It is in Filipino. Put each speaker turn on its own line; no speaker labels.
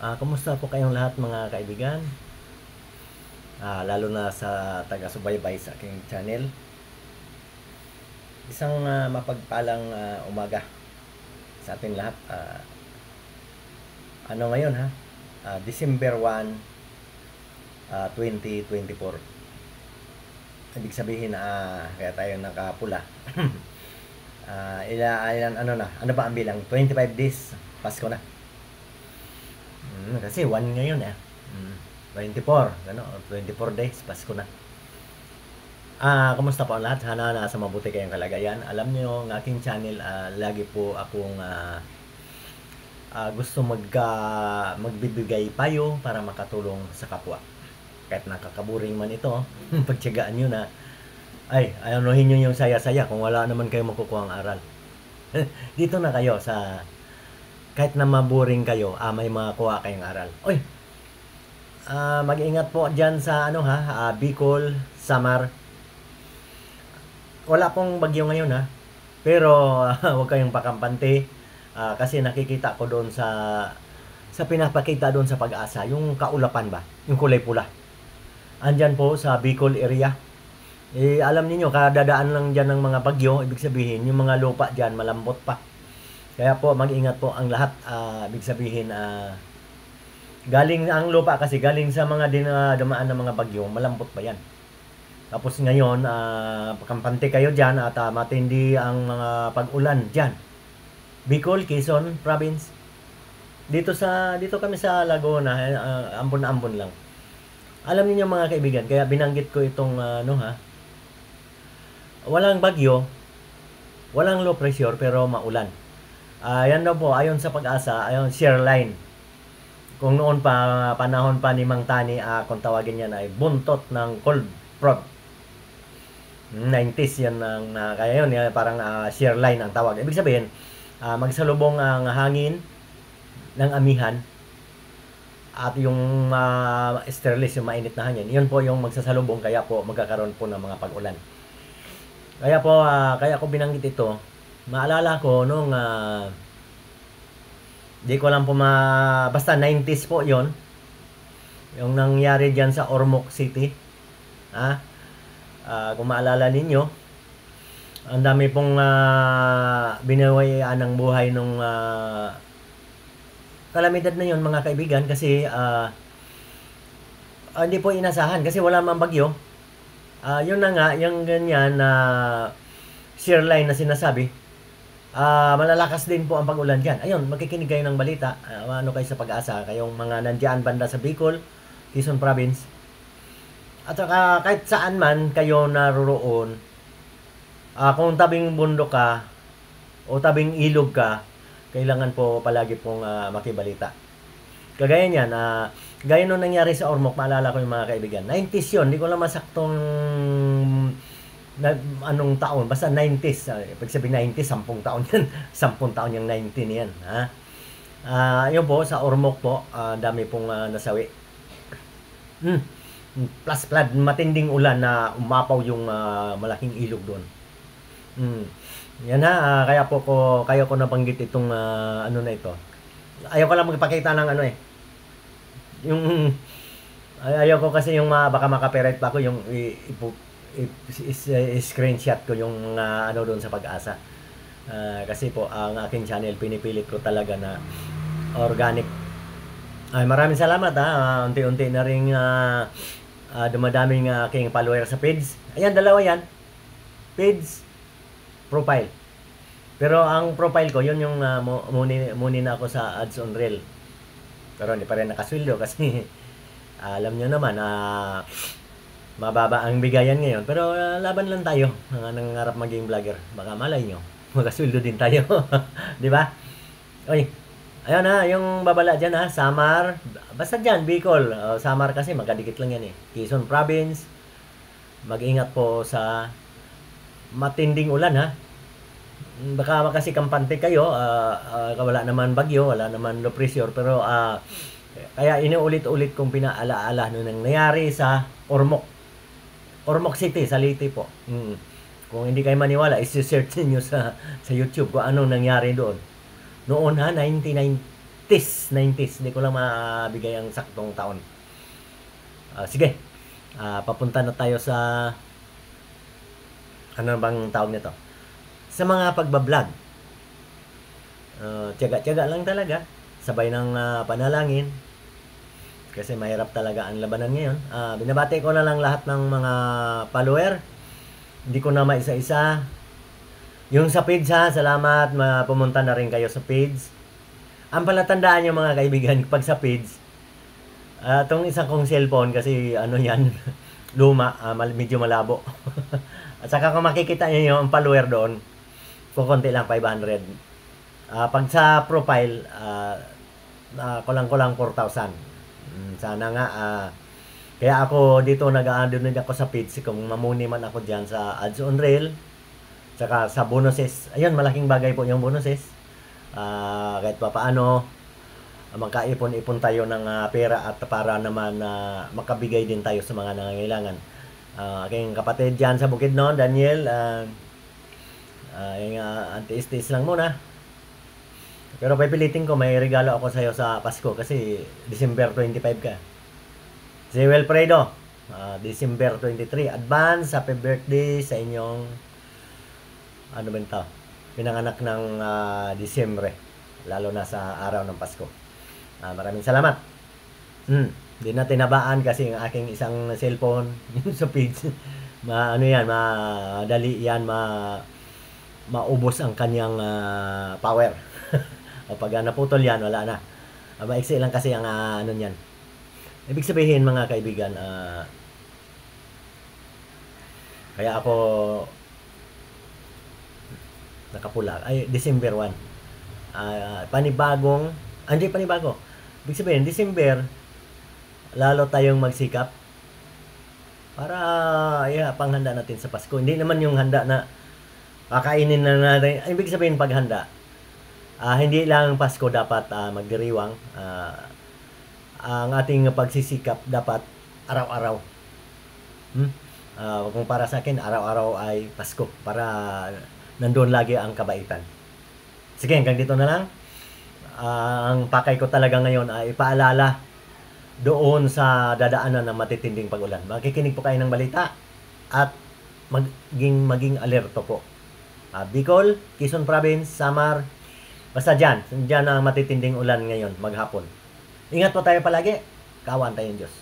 Kumusta po kayong lahat mga kaibigan? Lalo na sa taga-subaybay sa aking channel. Isang mapagpalang umaga sa ating lahat. Ano ngayon ha? December 1, 2024. Ibig sabihin kaya tayo nakapula. Ano na? Ano ba ang bilang? 25 days. Pasko na. Kasi 1 ngayon 24, 24 days, Pasko na. Kumusta po ang lahat? Sana nasa mabuti kayong kalagayan. Alam niyo, ng aking channel, lagi po akong gusto magbibigay payo para makatulong sa kapwa. Kahit nakakaburing man ito, pagtiyagaan nyo na, ayanuhin nyo yung saya-saya kung wala naman kayo makukuha ang aral. Dito na kayo sa kahit na maburing kayo, may makuha kayong aral. Mag-ingat po dyan sa Bicol, Samar. Wala pong bagyo ngayon pero huwag kayong pakampante kasi nakikita ko doon sa pinapakita doon sa Pag-asa, yung kaulapan ba, yung kulay pula. Andyan po sa Bicol area. Alam niyo kadadaan lang dyan ng mga bagyo, ibig sabihin yung mga lupa dyan malambot pa. Kaya po mag-ingat po ang lahat. Ibig sabihin galing ang lupa kasi galing sa mga dumaan ng mga bagyo, malambot pa yan. Tapos ngayon kampante kayo dyan at matindi ang mga pag-ulan dyan. Bicol, Quezon Province. Dito kami sa Laguna, ambon-ambon lang. Alam niyo mga kaibigan, kaya binanggit ko itong walang bagyo, walang low pressure pero maulan. Yan daw po, ayon sa Pag-asa, ayon share line. Kung noon pa, panahon pa ni Mang Tani, kung tawagin yan ay buntot ng cold front. 90s yan kaya yun, parang share line ang tawag. Ibig sabihin, magsalubong ang hangin ng amihan at yung sterlis, yung mainit na hangin. Yun po yung magsasalubong, kaya po magkakaroon po ng mga pag-ulan. Kaya po, kaya ko binanggit ito. Maalala ko nung di ko lang po basta 90s po yon yung nangyari dyan sa Ormoc City. Kung maalala ninyo, ang dami pong binawayan ng buhay nung kalamidad na yon mga kaibigan, kasi hindi po inasahan kasi wala mang bagyo. Yun na nga, yung ganyan na shear line na sinasabi, malalakas din po ang pag-ulan dyan. Ayun, makikinig kayo ng balita. Ano kayo sa Pag-asa, kayong mga nandiyan banda sa Bicol, Quezon Province. At saka kahit saan man kayo naroroon, kung tabing bundok ka o tabing ilog ka, kailangan po palagi pong makibalita. Kagaya niyan, gaya nung nangyari sa Ormoc, maalala ko yung mga kaibigan. 90s yun, hindi ko lang masaktong anong taon, basta 90s. Pag sabihin 90s, 10 taon yan. 10 taon yung 19 yan. Yun po, sa Ormoc po, dami pong nasawi. Plus flood, matinding ulan na umapaw yung malaking ilog doon. Yan kaya ko nabanggit itong ano na ito. Ayaw ko lang magpakita ng yung ayaw ko kasi yung baka makaperate pa ako yung screenshot ko yung doon sa Pag-asa. Kasi po ang aking channel pinipilit ko talaga na organic. Maraming salamat unti-unti na ring dumadaming aking follower sa page. Ayan, dalawa yan. Page, profile. Pero ang profile ko, yun yung muni na ako sa ads on reel. Pero hindi pa rin nakasweldo kasi alam nyo naman, mababa ang bigayan ngayon. Pero laban lang tayo, nangarap maging vlogger. Baka malay nyo, makasweldo din tayo. Di ba? Ayun yung babala dyan Samar. Basta dyan, Bicol. Samar kasi magkadikit lang yan Quezon Province. Mag-ingat po sa matinding ulan Baka kasi kampante kayo, wala naman bagyo, wala naman low pressure, pero kaya inuulit-ulit kong pinaalaala nung nangyari sa Ormoc City, sa Leyte po. Kung hindi kayo maniwala, isi-search niyo sa YouTube kung anong nangyari doon. Noon 99 80s, 90s. Hindi ko lang mabigay ang saktong taon. Sige, papunta na tayo sa, ano bang tawag nito? Sa mga pagbablog. Tiyaga-tiyaga lang talaga. Sabay ng panalangin. Kasi mahirap talaga ang labanan ngayon. Binabati ko na lang lahat ng mga follower. Hindi ko na maisa-isa. Yung sa page ha, salamat. Pumunta na rin kayo sa page. Ang palatandaan nyo mga kaibigan, pag sa page, itong isang kong cellphone kasi ano yan, luma, medyo malabo. At saka kung makikita nyo yung follower doon, kukunti lang 500. Pag sa profile, kulang-kulang 4,000. Sana nga, kaya ako dito nag-a-donate ako sa page kung mamuni man ako dyan sa ads on reel, saka sa bonuses. Ayun, malaking bagay po yung bonuses. Kahit pa paano, magkaipon-ipon tayo ng pera at para naman makabigay din tayo sa mga nangangailangan. Aking kapatid dyan sa Bukidnon, Daniel, anti-istis lang muna. Pero pipilitin ko, may regalo ako sa'yo sa Pasko kasi December 25 ka. Si Wilfredo, December 23. Advance, happy birthday sa inyong, ano ba ito? Pinanganak ng Disyembre, lalo na sa araw ng Pasko. Maraming salamat. Hindi na tinabaan kasi ang aking isang cellphone, yung sa page, madali yan, maubos ang kanyang power. O pag naputol yan, wala na. Maiksi lang kasi ang ano yan. Ibig sabihin mga kaibigan, kaya ako nakapula. Ay, December 1. Panibagong, hindi panibago. Ibig sabihin, December, lalo tayong magsikap para panghanda natin sa Pasko. Hindi naman yung handa na kakainin na natin. Ibig sabihin, paghanda, hindi lang Pasko dapat magdiriwang. Ang ating pagsisikap dapat araw-araw. Kung para sa akin, araw-araw ay Pasko para nandoon lagi ang kabaitan. Sige, hanggang dito na lang. Ang pakay ko talaga ngayon ay ipaalala doon sa dadaanan ng matitinding pag-ulan. Makikinig po kayo ng balita at maging alerto po. Bicol, Quezon Province, Samar, basta dyan ang matitinding ulan ngayon, maghapon. Ingat po tayo palagi. Kawan tayong Diyos.